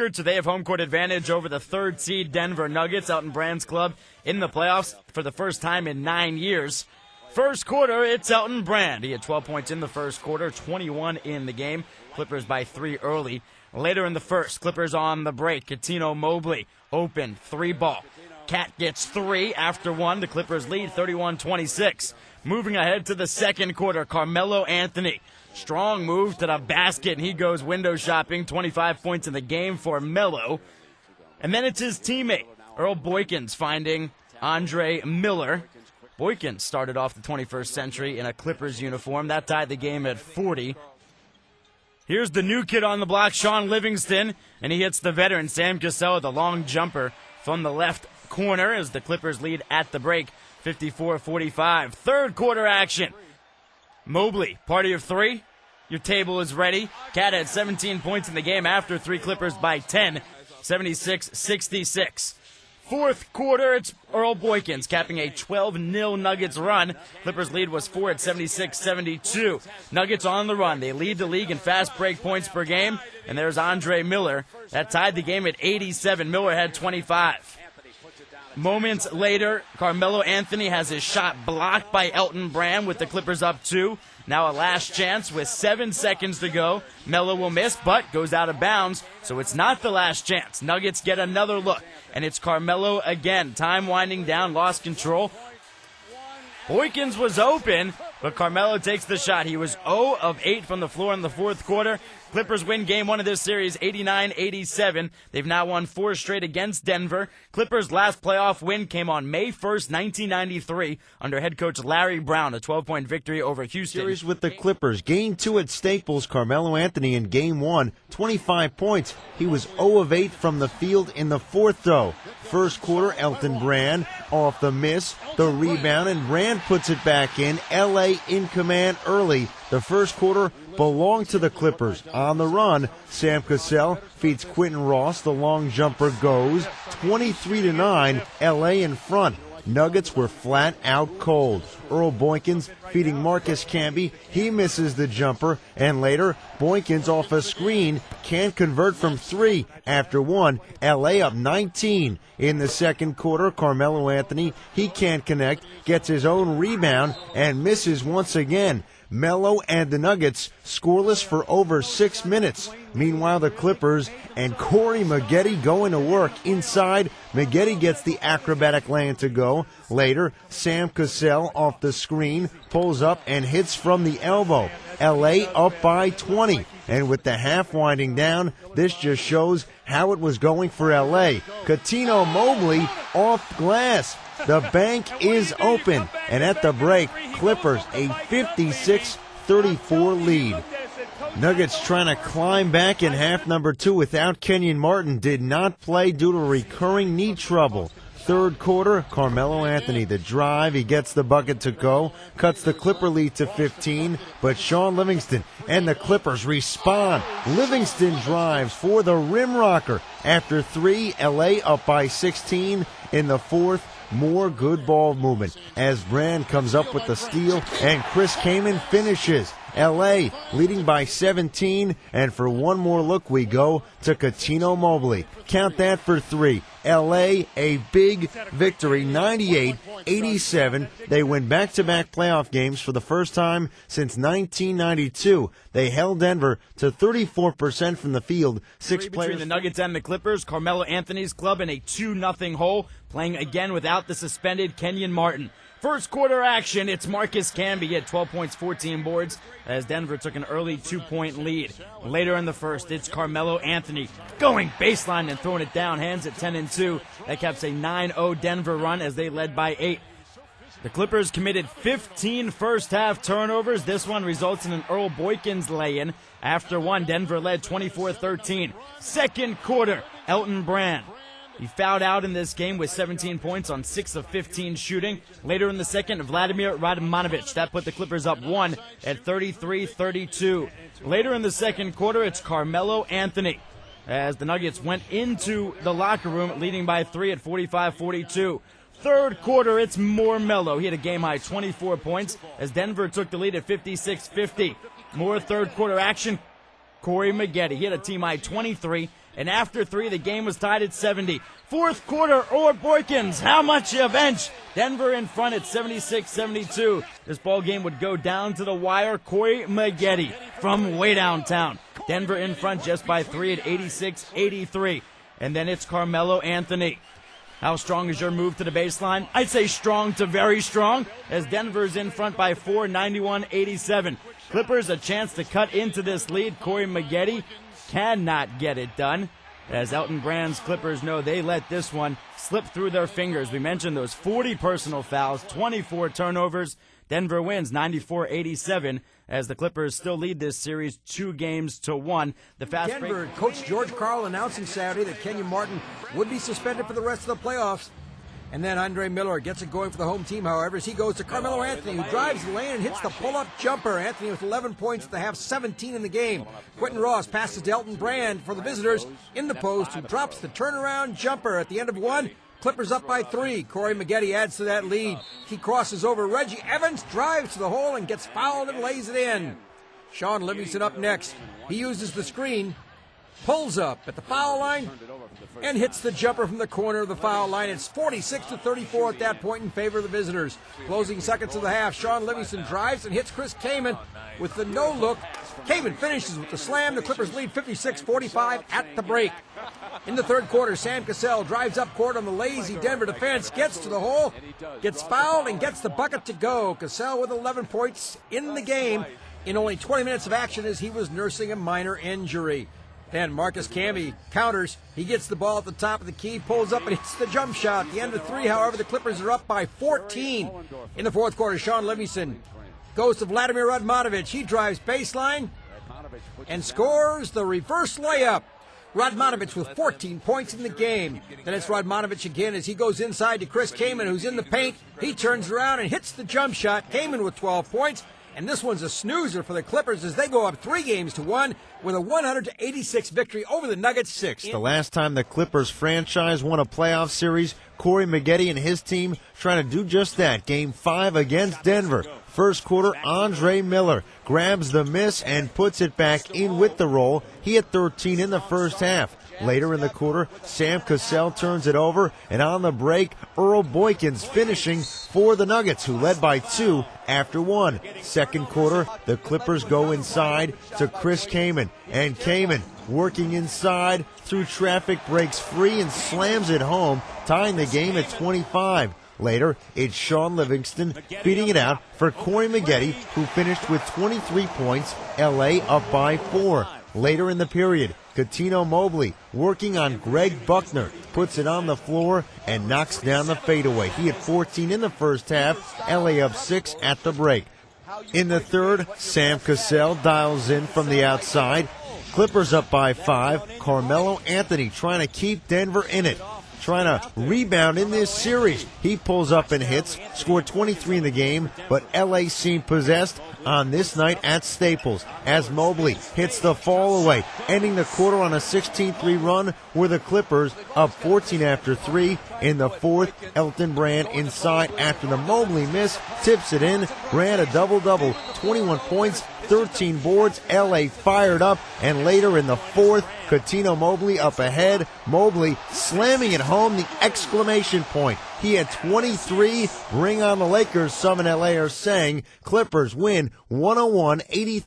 record, so they have home court advantage over the third seed Denver Nuggets. Elton Brand's club in the playoffs for the first time in 9 years. First quarter, it's Elton Brand. He had 12 points in the first quarter, 21 in the game. Clippers by 3 early. Later in the first, Clippers on the break. Cuttino Mobley, open, 3-ball. Cat gets 3 after 1. The Clippers lead 31-26. Moving ahead to the second quarter, Carmelo Anthony. Strong move to the basket, and he goes window shopping. 25 points in the game for Melo. And then it's his teammate, Earl Boykins, finding Andre Miller. Boykins started off the 21st century in a Clippers uniform. That tied the game at 40. Here's the new kid on the block, Shaun Livingston, and he hits the veteran Sam Cassell with a long jumper from the left corner as the Clippers lead at the break, 54-45. Third quarter action. Mobley, party of 3. Your table is ready. Cat had 17 points in the game after 3. Clippers by 10, 76-66. Fourth quarter, it's Earl Boykins capping a 12-0 Nuggets run. Clippers lead was 4 at 76-72. Nuggets on the run. They lead the league in fast break points per game. And there's Andre Miller. That tied the game at 87. Miller had 25. Moments later, Carmelo Anthony has his shot blocked by Elton Brand with the Clippers up 2. Now a last chance with 7 seconds to go. Melo will miss, but goes out of bounds, so it's not the last chance. Nuggets get another look, and it's Carmelo again. Time winding down, lost control. Boykins was open, but Carmelo takes the shot. He was 0 of 8 from the floor in the fourth quarter. Clippers win game 1 of this series, 89-87. They've now won 4 straight against Denver. Clippers' last playoff win came on May 1st, 1993, under head coach Larry Brown, a 12-point victory over Houston. Series with the Clippers. Game 2 at Staples, Carmelo Anthony in game 1, 25 points. He was 0 of 8 from the field in the fourth, though. First quarter, Elton Brand off the miss, the rebound, and Brand puts it back in. L.A. in command early. The first quarter belonged to the Clippers. On the run, Sam Cassell feeds Quentin Ross. The long jumper goes 23-9. L.A. in front. Nuggets were flat out cold. Earl Boykins feeding Marcus Camby. He misses the jumper, and later Boykins off a screen can't convert from 3 after 1. L.A. up 19. In the second quarter, Carmelo Anthony, he can't connect, gets his own rebound, and misses once again. Melo and the Nuggets scoreless for over 6 minutes. Meanwhile, the Clippers and Corey Maggette going to work inside. Maggette gets the acrobatic land to go. Later, Sam Cassell off the screen, pulls up and hits from the elbow. L.A. up by 20. And with the half winding down, this just shows how it was going for L.A. Cuttino Mobley off glass. The bank is open. And at the break, Clippers a 56-34 lead. Nuggets trying to climb back in half number 2 without Kenyon Martin. Did not play due to recurring knee trouble. Third quarter, Carmelo Anthony, the drive, he gets the bucket to go, cuts the Clipper lead to 15, but Shaun Livingston and the Clippers respond. Livingston drives for the rim rocker. After 3, L.A. up by 16 in the fourth. More good ball movement as Brand comes up with the steal and Chris Kaman finishes. L.A. leading by 17, and for one more look we go to Cuttino Mobley. Count that for 3. L.A. a big victory, 98-87. They win back-to-back playoff games for the first time since 1992. They held Denver to 34% from the field. 6 players between the Nuggets and the Clippers. Carmelo Anthony's club in a 2-0 hole, playing again without the suspended Kenyon Martin. First quarter action, it's Marcus Camby. He had 12 points, 14 boards, as Denver took an early 2-point lead. Later in the first, it's Carmelo Anthony going baseline and throwing it down, hands at 10-2. That caps a 9-0 Denver run as they led by 8. The Clippers committed 15 first-half turnovers. This one results in an Earl Boykins lay-in. After 1, Denver led 24-13. Second quarter, Elton Brand. He fouled out in this game with 17 points on 6 of 15 shooting. Later in the second, Vladimir Radmanovic. That put the Clippers up 1 at 33-32. Later in the second quarter, it's Carmelo Anthony, as the Nuggets went into the locker room leading by 3 at 45-42. Third quarter, it's more Melo. He had a game-high 24 points as Denver took the lead at 56-50. More third quarter action. Corey Maggette, he had a team-high 23 And after 3, the game was tied at 70. Fourth quarter, Orr Boykins, how much you bench? Denver in front at 76-72. This ball game would go down to the wire. Corey Maggette from way downtown. Denver in front just by 3 at 86-83. And then it's Carmelo Anthony. How strong is your move to the baseline? I'd say strong to very strong, as Denver's in front by 4, 91-87. Clippers a chance to cut into this lead. Corey Maggette cannot get it done. As Elton Brand's Clippers know, they let this one slip through their fingers. We mentioned those 40 personal fouls, 24 turnovers. Denver wins 94-87 as the Clippers still lead this series 2-1. The fast Denver, break. Coach George Karl announcing Saturday that Kenyon Martin would be suspended for the rest of the playoffs. And then Andre Miller gets it going for the home team, however, as he goes to Carmelo Anthony, who drives the lane and hits the pull-up jumper. Anthony with 11 points at the half, 17 in the game. Quentin Ross passes to Elton Brand for the visitors in the post, who drops the turnaround jumper at the end of 1. Clippers up by 3. Corey Maggette adds to that lead. He crosses over Reggie Evans, drives to the hole, and gets fouled and lays it in. Sean Livingston up next. He uses the screen, pulls up at the foul line, and hits the jumper from the corner of the foul line. It's 46-34 at that point in favor of the visitors. Closing seconds of the half, Sean Livingston drives and hits Chris Kaman with the no-look. Kaman finishes with the slam. The Clippers lead 56-45 at the break. In the third quarter, Sam Cassell drives up court on the lazy Denver defense, gets to the hole, gets fouled, and gets the bucket to go. Cassell with 11 points in the game in only 20 minutes of action as he was nursing a minor injury. Then Marcus Camby counters. He gets the ball at the top of the key, pulls up and hits the jump shot. At the end of 3, however, the Clippers are up by 14. In the fourth quarter, Sean Livingston goes to Vladimir Radmanovic. He drives baseline and scores the reverse layup. Radmanovic with 14 points in the game. Then it's Radmanovic again as he goes inside to Chris Kaman, who's in the paint. He turns around and hits the jump shot. Kaman with 12 points. And this one's a snoozer for the Clippers as they go up 3-1 with a 100-86 victory over the Nuggets. The last time the Clippers franchise won a playoff series, Corey Maggette and his team trying to do just that. Game 5 against Denver. First quarter, Andre Miller grabs the miss and puts it back in with the roll. He had 13 in the first half. Later in the quarter, Sam Cassell turns it over, and on the break, Earl Boykins finishing for the Nuggets, who led by 2 after 1. Second quarter, the Clippers go inside to Chris Kaman, and Kaman working inside through traffic breaks free and slams it home, tying the game at 25. Later, it's Sean Livingston beating it out for Corey Maggette, who finished with 23 points, LA up by 4. Later in the period, Cuttino Mobley, working on Greg Buckner, puts it on the floor and knocks down the fadeaway. He had 14 in the first half, LA up 6 at the break. In the third, Sam Cassell dials in from the outside. Clippers up by 5. Carmelo Anthony trying to keep Denver in it, trying to rebound in this series. He pulls up and hits, scored 23 in the game, but LA seemed possessed on this night at Staples as Mobley hits the fall away, ending the quarter on a 16-3 run with the Clippers up 14 after 3. In the fourth, Elton Brand inside after the Mobley miss, tips it in. Brand a double-double, 21 points, 13 boards. LA fired up, and later in the fourth, Cuttino Mobley up ahead. Mobley slamming it home, the exclamation point. He had 23. Bring on the Lakers, some in LA are saying. Clippers win 101-83.